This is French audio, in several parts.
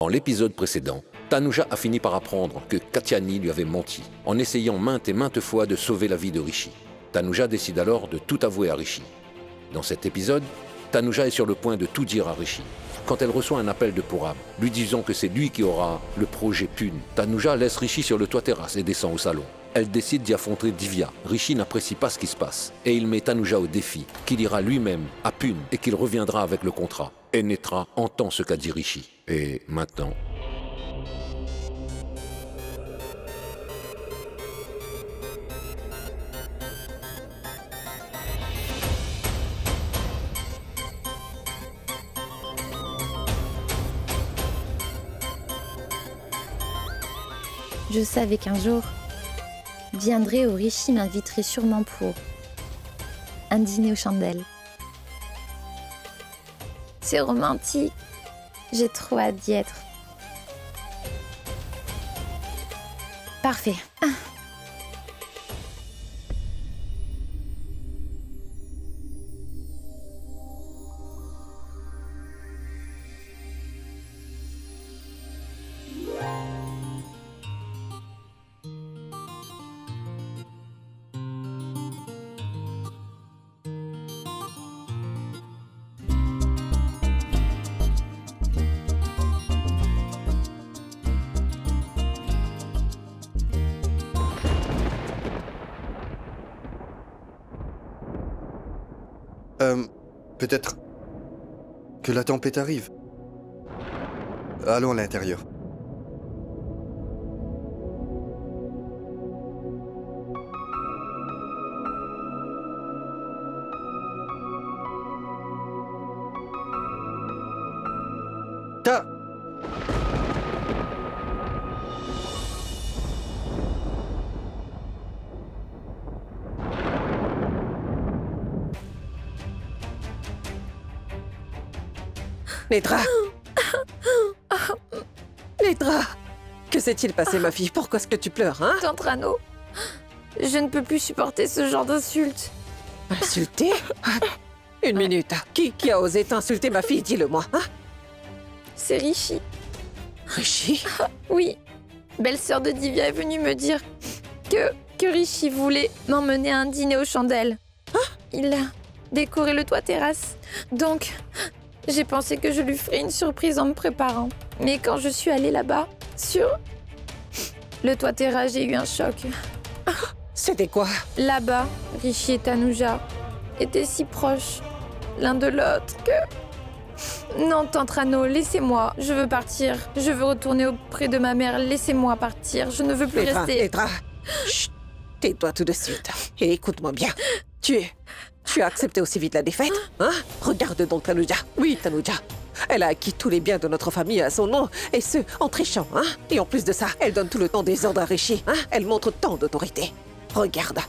Dans l'épisode précédent, Tanuja a fini par apprendre que Katyani lui avait menti, en essayant maintes et maintes fois de sauver la vie de Rishi. Tanuja décide alors de tout avouer à Rishi. Dans cet épisode, Tanuja est sur le point de tout dire à Rishi, quand elle reçoit un appel de Purab, lui disant que c'est lui qui aura le projet Pune. Tanuja laisse Rishi sur le toit terrasse et descend au salon. Elle décide d'y affronter Divya. Rishi n'apprécie pas ce qui se passe, et il met Tanuja au défi, qu'il ira lui-même à Pune et qu'il reviendra avec le contrat. Et Netra entend ce qu'a dit Rishi. Et maintenant... Je savais qu'un jour, viendrait où Rishi m'inviterait sûrement pour un dîner aux chandelles. C'est romantique. J'ai trop hâte d'y être. Parfait. Peut-être que la tempête arrive. Allons à l'intérieur. Ta! Netra! Netra! Que s'est-il passé, ma fille? Pourquoi est-ce que tu pleures, hein? Tantrano, je ne peux plus supporter ce genre d'insultes. Insulter? Une minute. Qui a osé t'insulter, ma fille? Dis-le-moi, hein? C'est Rishi. Rishi? Oui. Belle-sœur de Divya est venue me dire que Rishi voulait m'emmener à un dîner aux chandelles. Il a décoré le toit terrasse. Donc... j'ai pensé que je lui ferais une surprise en me préparant. Mais quand je suis allée là-bas, sur le toit terrasse, j'ai eu un choc. C'était quoi? Là-bas, Rishi et Tanuja étaient si proches l'un de l'autre que... Non, Tantrano, laissez-moi. Je veux partir. Je veux retourner auprès de ma mère. Laissez-moi partir. Je ne veux plus rester. Netra, chut, tais-toi tout de suite. Et écoute-moi bien. Tu as accepté aussi vite la défaite, hein? Regarde donc Tanuja. Oui, Tanuja. Elle a acquis tous les biens de notre famille à son nom, et ce, en trichant, hein? Et en plus de ça, elle donne tout le temps des ordres à Rishi, hein? Elle montre tant d'autorité. Regarde,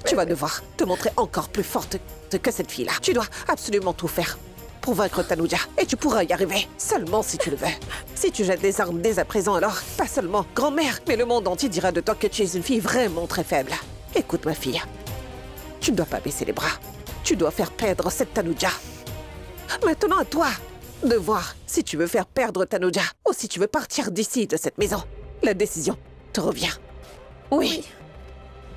tu vas devoir te montrer encore plus forte que cette fille-là. Tu dois absolument tout faire pour vaincre Tanuja, et tu pourras y arriver, seulement si tu le veux. Si tu jettes des armes dès à présent, alors, pas seulement grand-mère, mais le monde entier dira de toi que tu es une fille vraiment très faible. Écoute, ma fille, tu ne dois pas baisser les bras. Tu dois faire perdre cette Tanuja. Maintenant, à toi de voir si tu veux faire perdre Tanuja ou si tu veux partir d'ici, de cette maison. La décision te revient. Oui.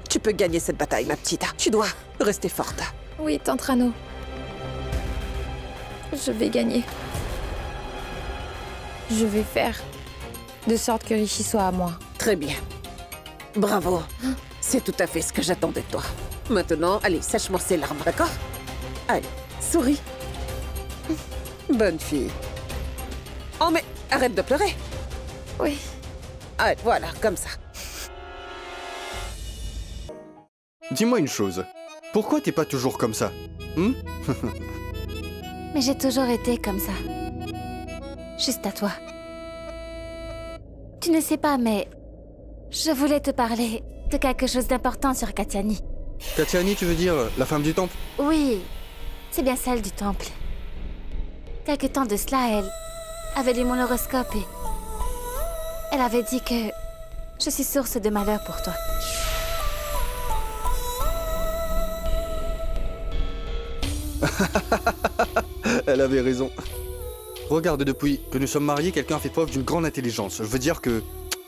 Tu peux gagner cette bataille, ma petite. Tu dois rester forte. Oui, Tantrano. Je vais gagner. Je vais faire de sorte que Rishi soit à moi. Très bien. Bravo. C'est tout à fait ce que j'attendais de toi. Maintenant, allez, sèche-moi ces larmes, d'accord? Allez, souris. Bonne fille. Oh, mais arrête de pleurer. Oui. Allez, voilà, comme ça. Dis-moi une chose. Pourquoi t'es pas toujours comme ça? Mais j'ai toujours été comme ça. Juste à toi. Tu ne sais pas, mais... je voulais te parler de quelque chose d'important sur Katyani. Katyani, tu veux dire la femme du temple? Oui, c'est bien celle du temple. Quelque temps de cela, elle avait lu mon horoscope et... elle avait dit que je suis source de malheur pour toi. Elle avait raison. Regarde, depuis que nous sommes mariés, quelqu'un a fait preuve d'une grande intelligence. Je veux dire que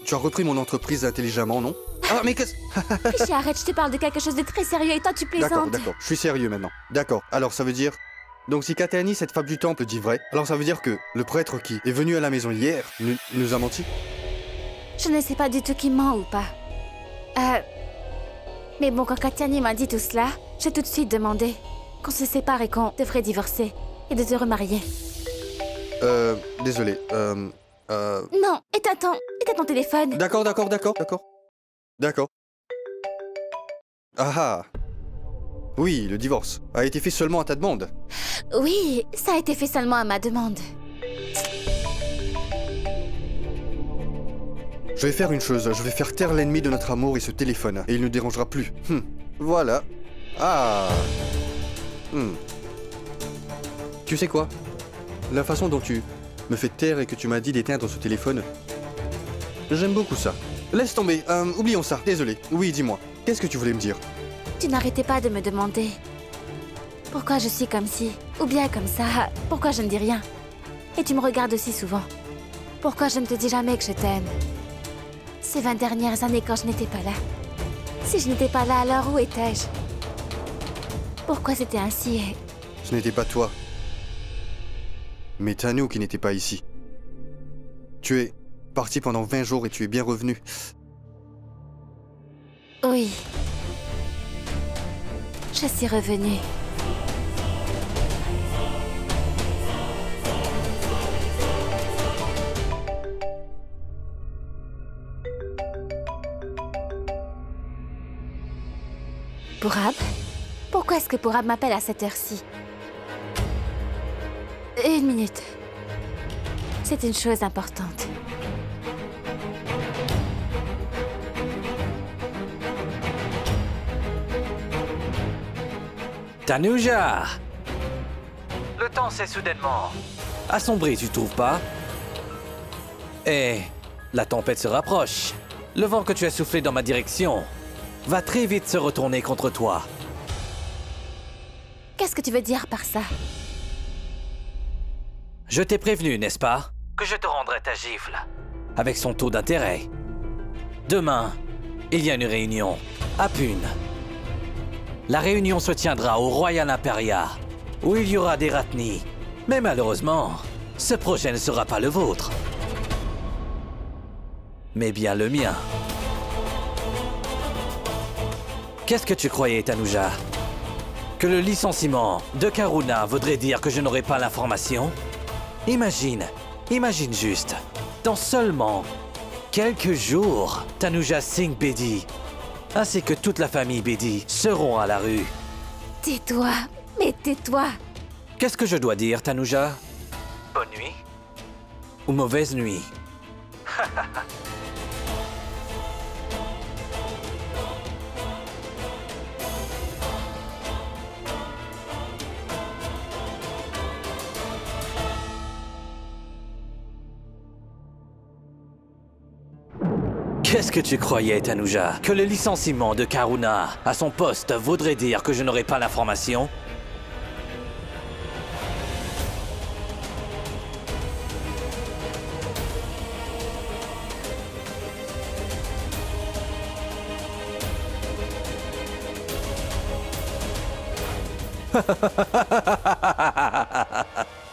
tu as repris mon entreprise intelligemment, non? Ah, mais qu'est-ce... Richie, arrête, je te parle de quelque chose de très sérieux et toi, tu plaisantes. D'accord, je suis sérieux maintenant. D'accord, alors ça veut dire... Donc si Katyani, cette femme du temple, dit vrai, alors ça veut dire que le prêtre qui est venu à la maison hier nous a menti? Je ne sais pas du tout qui ment ou pas. Mais bon, quand Katyani m'a dit tout cela, j'ai tout de suite demandé qu'on se sépare et qu'on devrait divorcer et de te remarier. Désolé, Non, éteins ton téléphone. D'accord. Ah ah. Oui, le divorce a été fait seulement à ta demande. Oui, ça a été fait seulement à ma demande. Je vais faire une chose, je vais faire taire l'ennemi de notre amour et ce téléphone, et il ne dérangera plus. Voilà. Ah. Tu sais quoi? La façon dont tu me fais taire et que tu m'as dit d'éteindre ce téléphone, j'aime beaucoup ça. Laisse tomber, oublions ça, désolé. Oui, dis-moi, qu'est-ce que tu voulais me dire? Tu n'arrêtais pas de me demander pourquoi je suis comme ci, ou bien comme ça, pourquoi je ne dis rien. Et tu me regardes aussi souvent. Pourquoi je ne te dis jamais que je t'aime? Ces 20 dernières années quand je n'étais pas là. Si je n'étais pas là, alors où étais-je? Pourquoi c'était ainsi et... Ce n'était pas toi, mais Tanu qui n'était pas ici. Tu es parti pendant 20 jours et tu es bien revenu. Oui. Je suis revenue. Pourab? Pourquoi est-ce que Pourab m'appelle à cette heure-ci? Une minute. C'est une chose importante. Tanuja! Le temps s'est soudainement assombri, tu trouves pas? Et la tempête se rapproche. Le vent que tu as soufflé dans ma direction va très vite se retourner contre toi. Qu'est-ce que tu veux dire par ça? Je t'ai prévenu, n'est-ce pas? Que je te rendrai ta gifle. Avec son taux d'intérêt. Demain, il y a une réunion à Pune. La réunion se tiendra au Royal Imperia, où il y aura des Ratni. Mais malheureusement, ce projet ne sera pas le vôtre. Mais bien le mien. Qu'est-ce que tu croyais, Tanuja? Que le licenciement de Karuna voudrait dire que je n'aurais pas l'information? Imagine juste, dans seulement quelques jours, Tanuja Singh Bedi, ainsi que toute la famille Bedi, seront à la rue. Tais-toi, mais tais-toi. Qu'est-ce que je dois dire, Tanuja? Bonne nuit? Ou mauvaise nuit? Qu'est-ce que tu croyais, Tanuja? Que le licenciement de Karuna à son poste voudrait dire que je n'aurais pas l'information?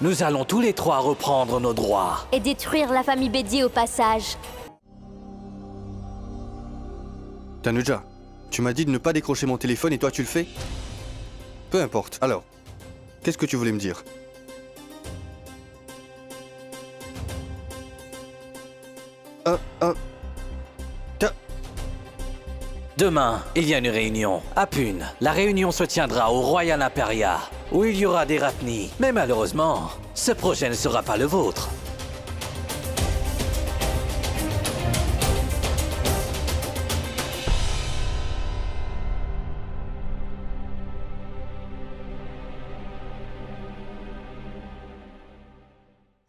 Nous allons tous les trois reprendre nos droits. Et détruire la famille Bedi au passage. Tanuja, tu m'as dit de ne pas décrocher mon téléphone et toi tu le fais? Peu importe. Alors, qu'est-ce que tu voulais me dire? Demain, il y a une réunion à Pune. La réunion se tiendra au Royal Imperia, où il y aura des Ratni. Mais malheureusement, ce projet ne sera pas le vôtre.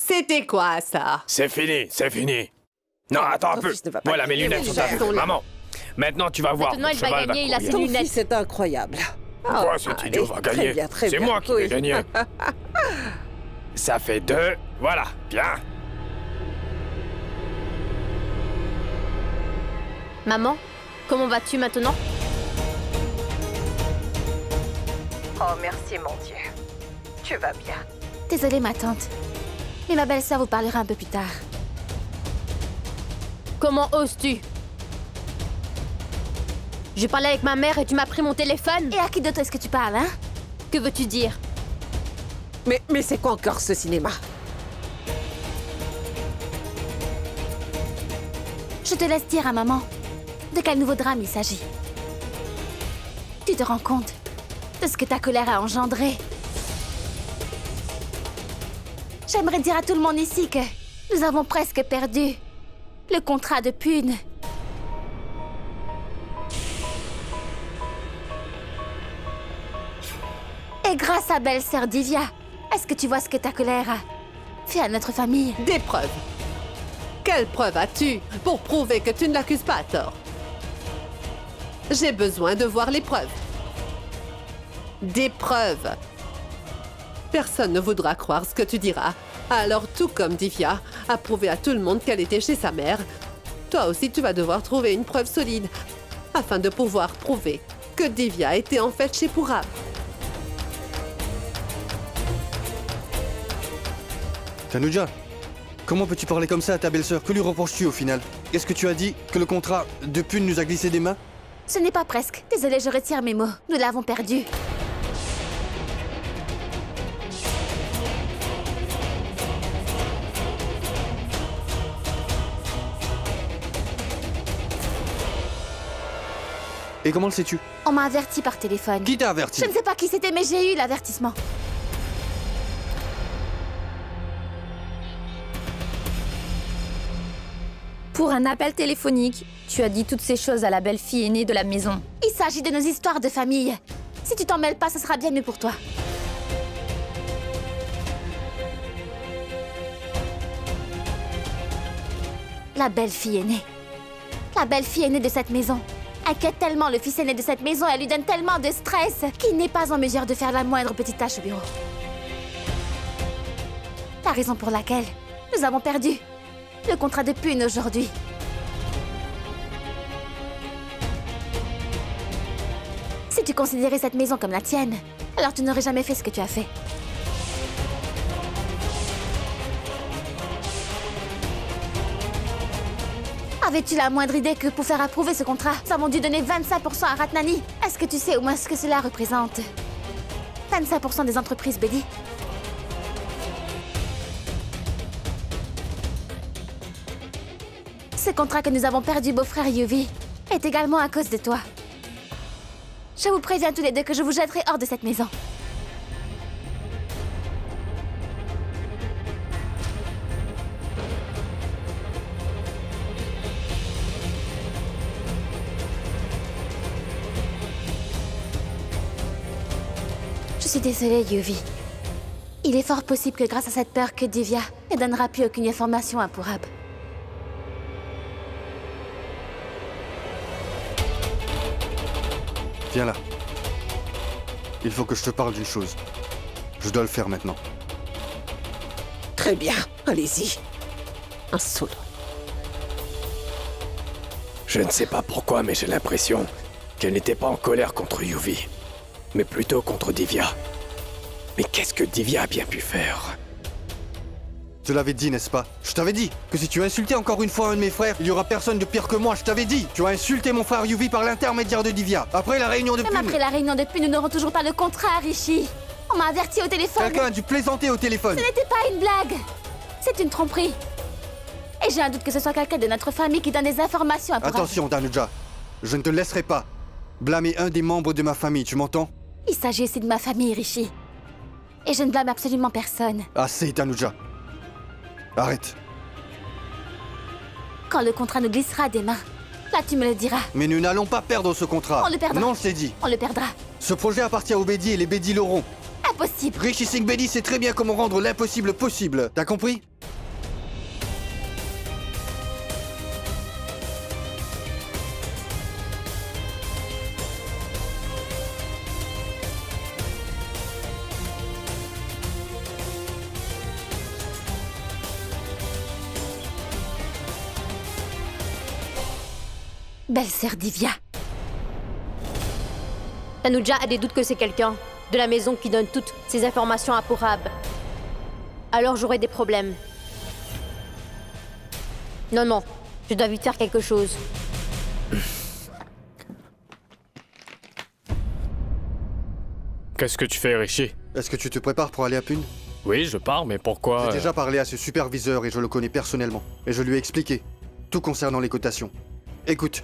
C'était quoi, ça? C'est fini, c'est fini. Non, attends un Ton peu. fils ne va pas Voilà mes gagner, lunettes les sont à lunettes. vue. Maman, maintenant tu vas voir. Maintenant, mon il va cheval gagner, il a courir. ses Ton lunettes. fils est incroyable. Pourquoi Oh, cet idiot va allez, gagner? très C'est bien, moi qui oui. vais gagner. Ça fait 2. Voilà, bien. Maman, comment vas-tu maintenant? Oh, merci, mon Dieu. Tu vas bien. Désolée, ma tante. Mais ma belle-sœur vous parlera un peu plus tard. Comment oses-tu? Je parlais avec ma mère et tu m'as pris mon téléphone. Et à qui d'autre est-ce que tu parles, hein? Que veux-tu dire? Mais c'est quoi encore ce cinéma? Je te laisse dire à maman de quel nouveau drame il s'agit. Tu te rends compte de ce que ta colère a engendré? J'aimerais dire à tout le monde ici que nous avons presque perdu le contrat de Pune. Et grâce à belle-sœur Divya, est-ce que tu vois ce que ta colère a fait à notre famille? Des preuves. Quelles preuves as-tu pour prouver que tu ne l'accuses pas à tort? J'ai besoin de voir les preuves. Des preuves. Personne ne voudra croire ce que tu diras. Alors, tout comme Divya a prouvé à tout le monde qu'elle était chez sa mère, toi aussi tu vas devoir trouver une preuve solide afin de pouvoir prouver que Divya était en fait chez Purab. Tanuja, comment peux-tu parler comme ça à ta belle-sœur? Que lui reproches-tu au final? Qu'est-ce que tu as dit? Que le contrat de Pune nous a glissé des mains? Ce n'est pas presque. Désolée, je retire mes mots. Nous l'avons perdu. Et comment le sais-tu? On m'a averti par téléphone. Qui t'a averti? Je ne sais pas qui c'était, mais j'ai eu l'avertissement. Pour un appel téléphonique, tu as dit toutes ces choses à la belle-fille aînée de la maison. Il s'agit de nos histoires de famille. Si tu t'en mêles pas, ce sera bien mieux pour toi. La belle-fille aînée. La belle-fille aînée de cette maison inquiète tellement le fils aîné de cette maison, elle lui donne tellement de stress qu'il n'est pas en mesure de faire la moindre petite tâche au bureau. La raison pour laquelle nous avons perdu le contrat de Pune aujourd'hui. Si tu considérais cette maison comme la tienne, alors tu n'aurais jamais fait ce que tu as fait. Avais-tu la moindre idée que pour faire approuver ce contrat, nous avons dû donner 25% à Ratnani? Est-ce que tu sais au moins ce que cela représente? 25% des entreprises, Betty. Ce contrat que nous avons perdu, beau-frère Yuvi, est également à cause de toi. Je vous préviens tous les deux que je vous jetterai hors de cette maison. Je suis désolée, Yuvi. Il est fort possible que grâce à cette peur que Divya ne donnera plus aucune information à Purab. Viens là. Il faut que je te parle d'une chose. Je dois le faire maintenant. Très bien, allez-y. Un solo. Je ne sais pas pourquoi, mais j'ai l'impression qu'elle n'était pas en colère contre Yuvi, mais plutôt contre Divya. Mais qu'est-ce que Divya a bien pu faire? Je te l'avais dit, n'est-ce pas? Je t'avais dit que si tu insultais encore une fois un de mes frères, il y aura personne de pire que moi, je t'avais dit. Tu as insulté mon frère Yuvi par l'intermédiaire de Divya. Après la réunion de Même Pune. après la réunion de Pune, nous n'aurons toujours pas le contrat, Rishi. On m'a averti au téléphone. Quelqu'un a dû plaisanter au téléphone. Ce n'était pas une blague. C'est une tromperie. Et j'ai un doute que ce soit quelqu'un de notre famille qui donne des informations à Purab. Attention, Tanuja. Je ne te laisserai pas blâmer un des membres de ma famille, tu m'entends? Il s'agit ici de ma famille, Rishi. Et je ne blâme absolument personne. Assez, Tanuja. Arrête. Quand le contrat nous glissera des mains, là tu me le diras. Mais nous n'allons pas perdre ce contrat. On le perdra. Non, je t'ai dit. On le perdra. Ce projet appartient aux Bedi et les Bedi l'auront. Impossible. Rishi Singh Bedi sait très bien comment rendre l'impossible possible. T'as compris? Belle-sœur Divya. Tanuja a des doutes que c'est quelqu'un de la maison qui donne toutes ces informations à Purab. Alors j'aurai des problèmes. Non, non, je dois vite faire quelque chose. Qu'est-ce que tu fais, Rishi? Est-ce que tu te prépares pour aller à Pune? Oui, je pars, mais pourquoi... J'ai déjà parlé à ce superviseur et je le connais personnellement. Et je lui ai expliqué tout concernant les cotations. Écoute,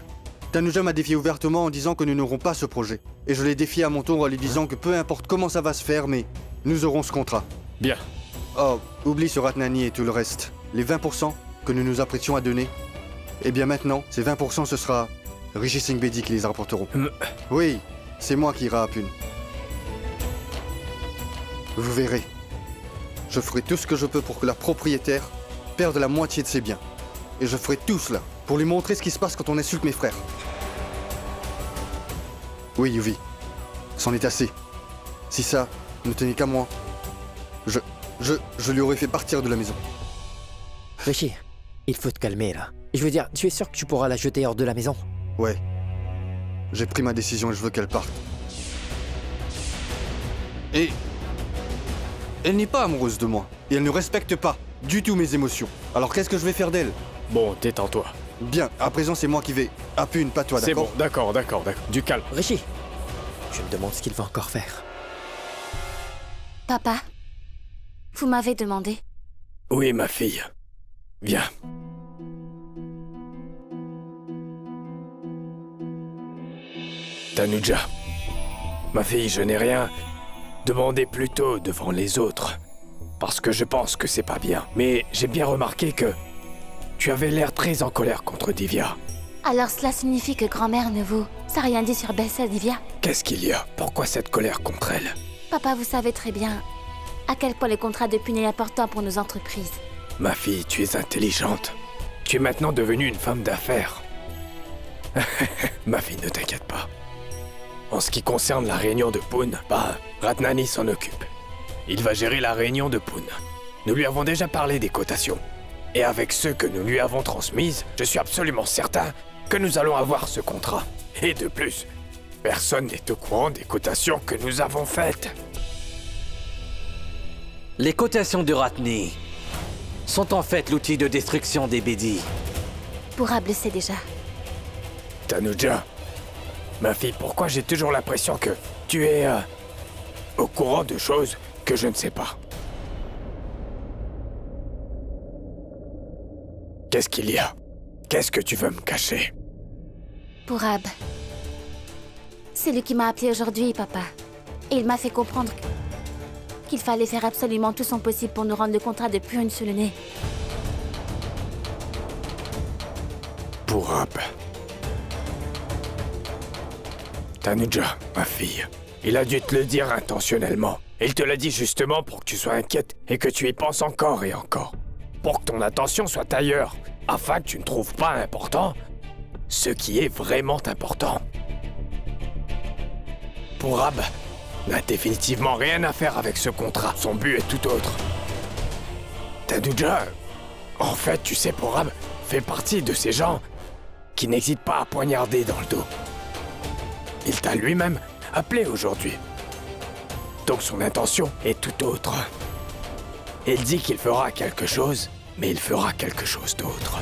Tanuja m'a défié ouvertement en disant que nous n'aurons pas ce projet. Et je l'ai défié à mon tour en lui disant que peu importe comment ça va se faire, mais nous aurons ce contrat. Bien. Oh, oublie ce Ratnani et tout le reste. Les 20% que nous nous apprêtions à donner, eh bien maintenant, ces 20% ce sera Rishi Singh Bedi qui les rapporteront. Oui, c'est moi qui ira à Pune. Vous verrez. Je ferai tout ce que je peux pour que la propriétaire perde la moitié de ses biens. Et je ferai tout cela pour lui montrer ce qui se passe quand on insulte mes frères. Oui, Yuvi. C'en est assez. Si ça ne tenait qu'à moi, je lui aurais fait partir de la maison. Rishi, il faut te calmer là. Je veux dire, tu es sûr que tu pourras la jeter hors de la maison? Ouais. J'ai pris ma décision et je veux qu'elle parte. Et... elle n'est pas amoureuse de moi. Et elle ne respecte pas du tout mes émotions. Alors qu'est-ce que je vais faire d'elle? Bon, détends-toi. Bien, à présent c'est moi qui vais... à Pune, pas toi, d'accord? C'est bon, d'accord. Du calme. Rishi, je me demande ce qu'il va encore faire. Papa, vous m'avez demandé. Oui, ma fille. Viens. Tanuja. Ma fille, je n'ai rien demandé plus tôt devant les autres. Parce que je pense que c'est pas bien. Mais j'ai bien remarqué que tu avais l'air très en colère contre Divya. Alors cela signifie que grand-mère ne vous a rien dit sur belle-sœur Divya? Qu'est-ce qu'il y a? Pourquoi cette colère contre elle? Papa, vous savez très bien à quel point le contrat de Pune est important pour nos entreprises. Ma fille, tu es intelligente. Tu es maintenant devenue une femme d'affaires. Ma fille, ne t'inquiète pas. En ce qui concerne la réunion de Pune, Ratnani s'en occupe. Il va gérer la réunion de Pune. Nous lui avons déjà parlé des cotations. Et avec ceux que nous lui avons transmises, je suis absolument certain que nous allons avoir ce contrat. Et de plus, personne n'est au courant des cotations que nous avons faites. Les cotations de Ratni sont en fait l'outil de destruction des Bedi. Purab le sait déjà. Tanuja, ma fille, pourquoi j'ai toujours l'impression que tu es au courant de choses que je ne sais pas? Qu'est-ce qu'il y a? Qu'est-ce que tu veux me cacher? Purab. C'est lui qui m'a appelé aujourd'hui, papa. Et il m'a fait comprendre qu'il fallait faire absolument tout son possible pour nous rendre le contrat de Pune sous le nez. Purab. Tanuja, ma fille, il a dû te le dire intentionnellement. Il te l'a dit justement pour que tu sois inquiète et que tu y penses encore et encore. Pour que ton attention soit ailleurs, afin que tu ne trouves pas important ce qui est vraiment important. Purab n'a définitivement rien à faire avec ce contrat. Son but est tout autre. Tanuja, en fait, tu sais, Purab fait partie de ces gens qui n'hésitent pas à poignarder dans le dos. Il t'a lui-même appelé aujourd'hui. Donc son intention est tout autre. Il dit qu'il fera quelque chose, mais il fera quelque chose d'autre.